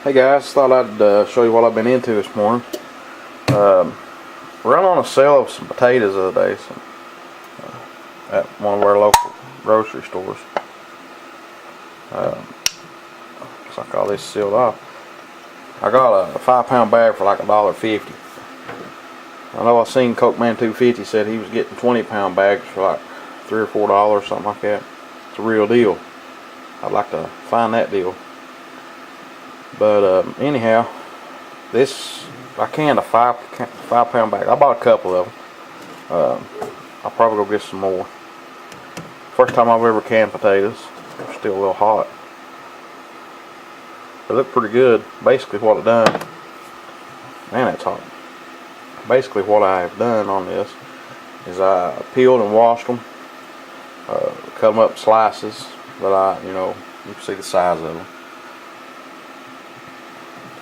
Hey guys, thought I'd show you what I've been into this morning. We're on a sale of some potatoes the other day at one of our local grocery stores. Looks like all this is sealed off. I got a 5-pound bag for like $1.50. I know I seen Coke Man 250 said he was getting 20-pound bags for like $3 or $4, something like that. It's a real deal. I'd like to find that deal. But anyhow, I canned a 5-pound bag. I bought a couple of them. I'll probably go get some more. First time I've ever canned potatoes. They're still a little hot. They look pretty good. Basically what I've done, man, it's hot. Basically what I've done on this is I peeled and washed them, cut them up slices, but you can see the size of them.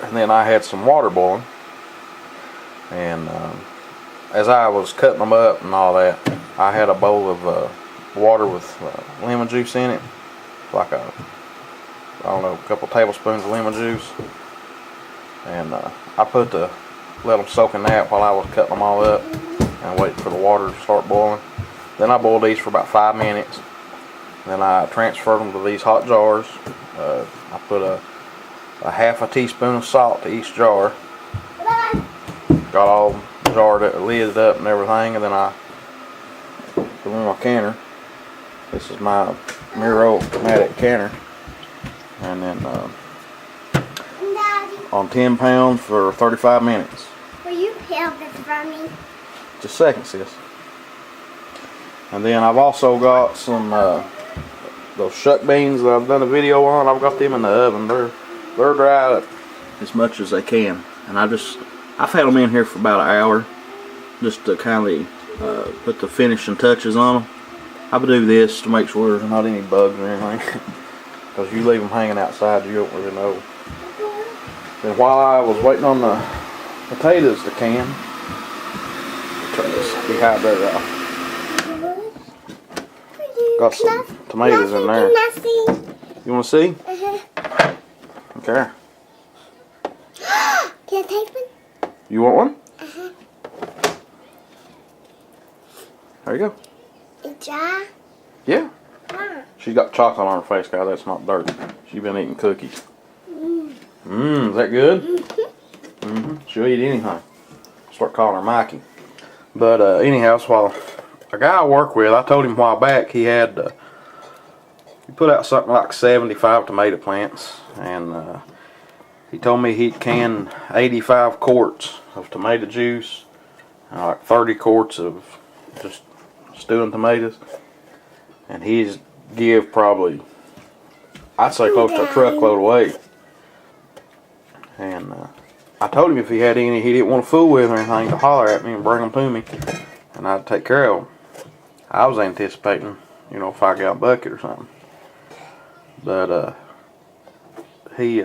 And then I had some water boiling, and as I was cutting them up and all that, I had a bowl of water with lemon juice in it, like a couple tablespoons of lemon juice, and I let them soak in that while I was cutting them all up and waiting for the water to start boiling. Then I boiled these for about 5 minutes. Then I transferred them to these hot jars. I put a half a teaspoon of salt to each jar. Got all jarred up, lidded up and everything, and then I put them in my canner. This is my Miro-Matic canner. And then on 10 pounds for 35 minutes. Will you peel this for me? Just a second, sis. And then I've also got some those shuck beans that I've done a video on. I've got them in the oven. They're dried up as much as they can, and I've had them in here for about an hour just to kind of put the finishing touches on them. I would do this to make sure there's not any bugs or anything, because you leave them hanging outside, you don't really know. Then while I was waiting on the potatoes to can, turn this dehydrator off. Got some tomatoes in there. You want to see? Okay. Can I take one? You want one? There you go. It's dry? Yeah. She's got chocolate on her face, guys. That's not dirt. She's been eating cookies. Is that good? She'll eat anything. Start calling her Mikey. But anyhow, so a guy I work with, I told him a while back he put out something like 75 tomato plants, and he told me he'd can 85 quarts of tomato juice and like 30 quarts of just stewing tomatoes, and he's give probably, I'd say, close to a truckload away. And I told him if he had any he didn't want to fool with or anything, to holler at me and bring them to me, and I'd take care of them. I was anticipating, a 5-gallon bucket or something. But he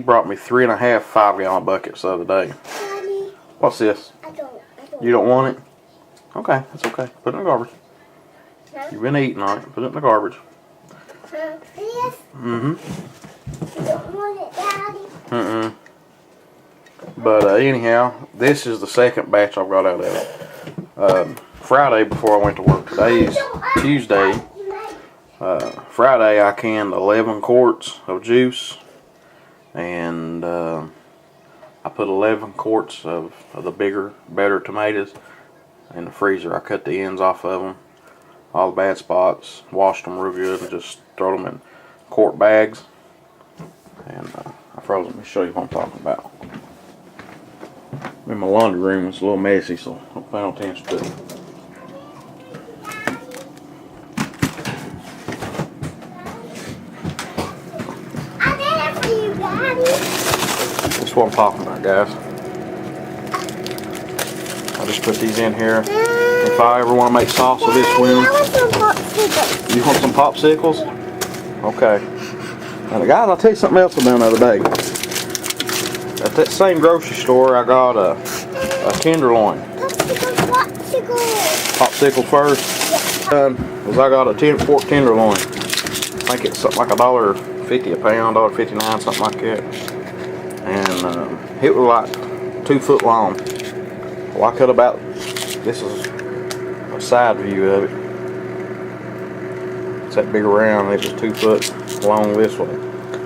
brought me 3.5 5-gallon buckets the other day. Daddy, What's this? I don't. You don't want it? Okay, that's okay. Put it in the garbage. You've been eating on it. Put it in the garbage. This? You don't want it, Daddy. But anyhow, this is the second batch I've got out of it. Friday, before I went to work, today is Tuesday. Friday I canned 11 quarts of juice, and I put 11 quarts of the bigger, better tomatoes in the freezer. I cut the ends off of them, all the bad spots, washed them real good, and just throw them in quart bags. And I froze them. Let me show you what I'm talking about. In my laundry room, it's a little messy, so don't pay no attention to it. I did it for you, Daddy. That's what I'm talking about, guys. I just put these in here. If I ever want to make salsa this winter. I want some popsicles. You want some popsicles? Okay. Now, guys, I'll tell you something else I done the other day. At that same grocery store, I got a tenderloin. Popsicle first. Was I got a pork tenderloin. I think it's something like $1.50 a pound, $1.59, something like that. and it was like 2 foot long. Well, I cut about, this is a side view of it. It's that big around, it was 2 foot long this way.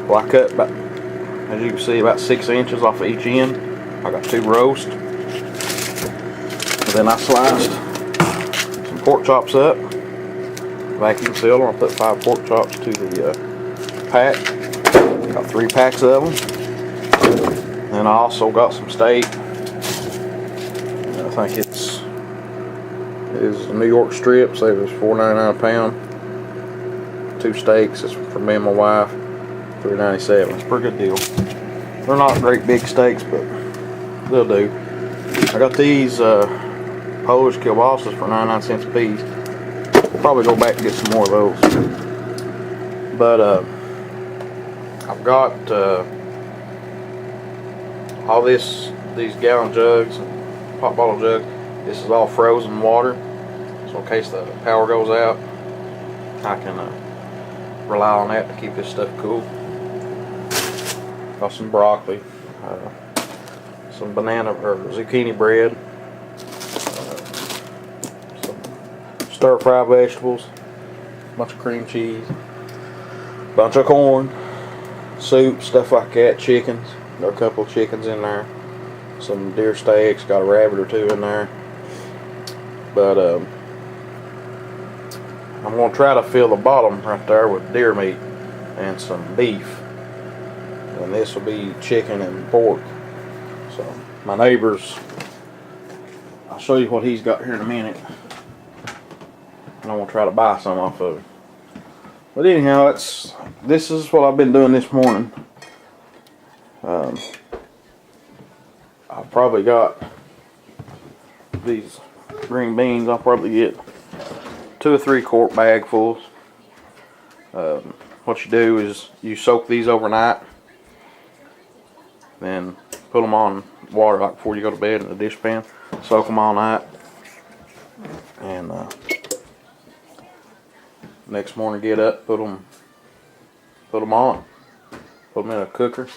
Well, I cut about, as you can see, about 6 inches off of each end. I got 2 roasts. And then I sliced some pork chops up, vacuum sealed them. I put 5 pork chops to the pack. Got 3 packs of them. And I also got some steak. I think it's New York strip, so it was $4.99 a pound. 2 steaks, it's for me and my wife, $3.97. It's a pretty good deal. They're not great big steaks, but they'll do. I got these Polish kielbasas for 99 cents a piece. We'll probably go back and get some more of those. But I've got all these gallon jugs, pop bottle jugs. This is all frozen water, so in case the power goes out, I can rely on that to keep this stuff cool. Got some broccoli, some banana or zucchini bread, some stir fry vegetables, a bunch of cream cheese, a bunch of corn, soup, stuff like that, chickens. Got a couple of chickens in there, some deer steaks, got a rabbit or 2 in there. But I'm going to try to fill the bottom right there with deer meat and some beef. And this will be chicken and pork. So my neighbor's, I'll show you what he's got here in a minute. And I'm going to try to buy some off of him. But anyhow, this is what I've been doing this morning. I've probably got these green beans. I'll probably get 2 or 3 quart bagfuls. What you do is you soak these overnight, then put them on water like before you go to bed in the dish pan. Soak them all night, and next morning get up, put them on, put them in a cooker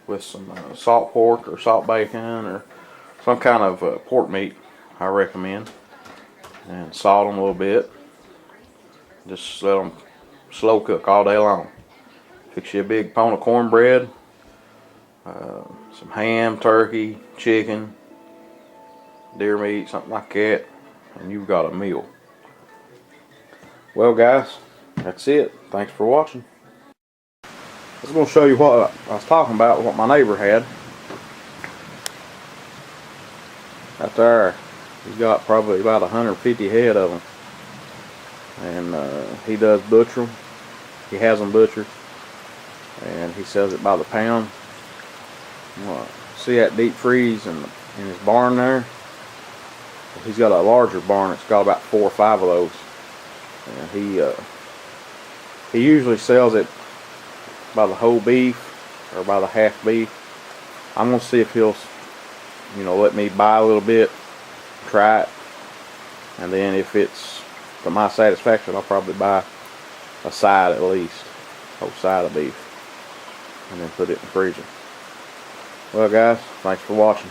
with some salt pork or salt bacon or some kind of pork meat, I recommend, and salt them a little bit. Just let them slow cook all day long. Fix you a big pan of cornbread, some ham, turkey, chicken, deer meat, something like that, and you've got a meal. Well guys, that's it. Thanks for watching. I was going to show you what I was talking about, what my neighbor had. Right there. He's got probably about 150 head of them. And he does butcher them. He has them butchered. And he sells it by the pound. See that deep freeze in his barn there? He's got a larger barn. It's got about 4 or 5 of those. And he usually sells it by the whole beef or by the half beef. I'm gonna see if he'll, let me buy a little bit, try it, and then if it's to my satisfaction, I'll probably buy a side at least, a whole side of beef, and then put it in the freezer. Well guys, thanks for watching.